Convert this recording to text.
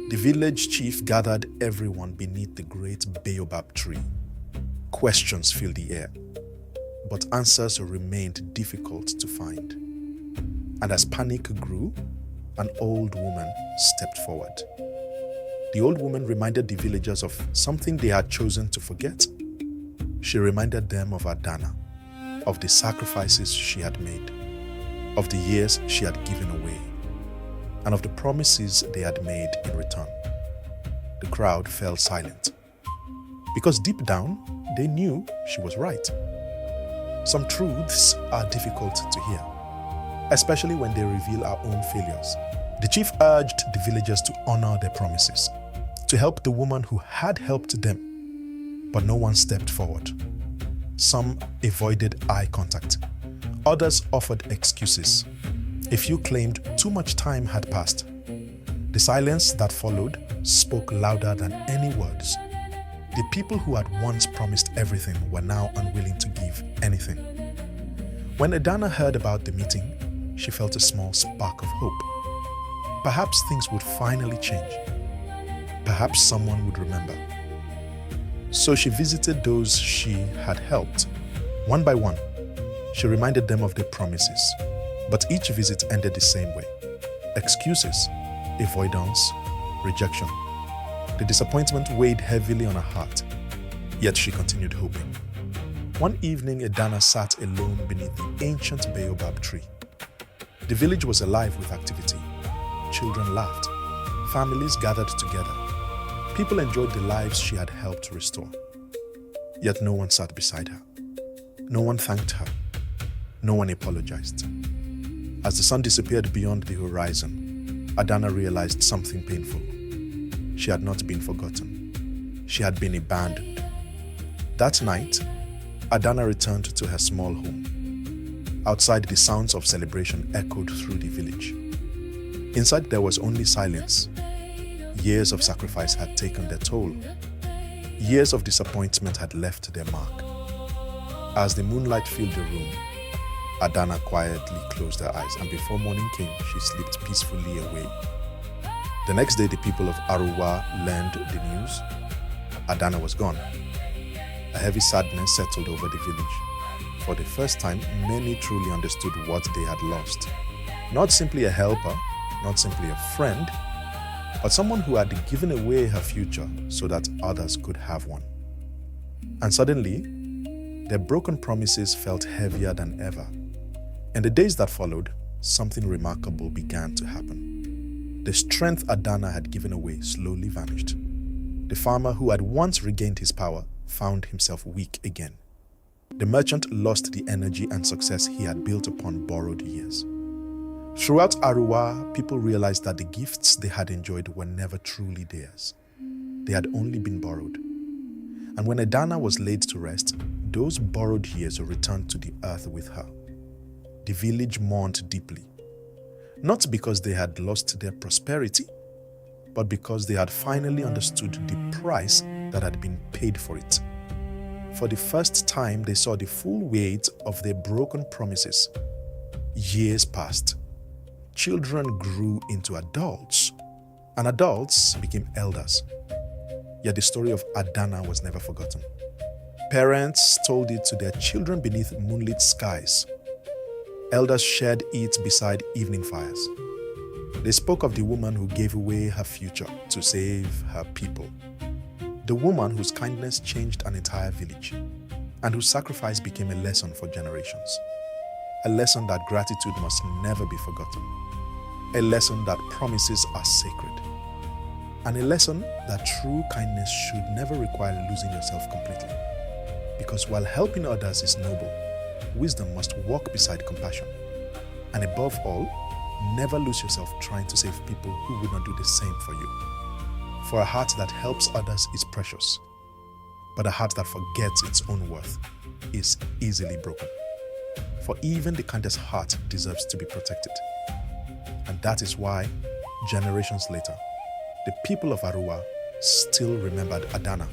The village chief gathered everyone beneath the great baobab tree. Questions filled the air, but answers remained difficult to find. And as panic grew, an old woman stepped forward. The old woman reminded the villagers of something they had chosen to forget. She reminded them of Adanna, of the sacrifices she had made, of the years she had given away, and of the promises they had made in return. The crowd fell silent, because deep down, they knew she was right. Some truths are difficult to hear, especially when they reveal our own failures. The chief urged the villagers to honor their promises, to help the woman who had helped them, but no one stepped forward. Some avoided eye contact. Others offered excuses. A few claimed too much time had passed. The silence that followed spoke louder than any words. The people who had once promised everything were now unwilling to give anything. When Adanna heard about the meeting, she felt a small spark of hope. Perhaps things would finally change. Perhaps someone would remember. So she visited those she had helped. One by one, she reminded them of their promises. But each visit ended the same way. Excuses, avoidance, rejection. The disappointment weighed heavily on her heart, yet she continued hoping. One evening, Adanna sat alone beneath the ancient baobab tree. The village was alive with activity. Children laughed. Families gathered together. People enjoyed the lives she had helped restore. Yet no one sat beside her. No one thanked her. No one apologized. As the sun disappeared beyond the horizon, Adanna realized something painful. She had not been forgotten. She had been abandoned. That night, Adanna returned to her small home. Outside, the sounds of celebration echoed through the village. Inside, there was only silence. Years of sacrifice had taken their toll. Years of disappointment had left their mark. As the moonlight filled the room, Adanna quietly closed her eyes, and before morning came, she slipped peacefully away. The next day, the people of Aruwa learned the news. Adanna was gone. A heavy sadness settled over the village. For the first time, many truly understood what they had lost. Not simply a helper, not simply a friend, but someone who had given away her future so that others could have one. And suddenly, their broken promises felt heavier than ever. In the days that followed, something remarkable began to happen. The strength Adanna had given away slowly vanished. The farmer who had once regained his power found himself weak again. The merchant lost the energy and success he had built upon borrowed years. Throughout Aruwa, people realized that the gifts they had enjoyed were never truly theirs. They had only been borrowed. And when Adanna was laid to rest, those borrowed years returned to the earth with her. The village mourned deeply, not because they had lost their prosperity, but because they had finally understood the price that had been paid for it. For the first time, they saw the full weight of their broken promises. Years passed. Children grew into adults, and adults became elders. Yet the story of Adanna was never forgotten. Parents told it to their children beneath moonlit skies. Elders shared it beside evening fires. They spoke of the woman who gave away her future to save her people. The woman whose kindness changed an entire village, and whose sacrifice became a lesson for generations. A lesson that gratitude must never be forgotten. A lesson that promises are sacred. And a lesson that true kindness should never require losing yourself completely. Because while helping others is noble, wisdom must walk beside compassion. And above all, never lose yourself trying to save people who would not do the same for you. For a heart that helps others is precious, but a heart that forgets its own worth is easily broken. For even the kindest heart deserves to be protected. And that is why, generations later, the people of Aruwa still remembered Adanna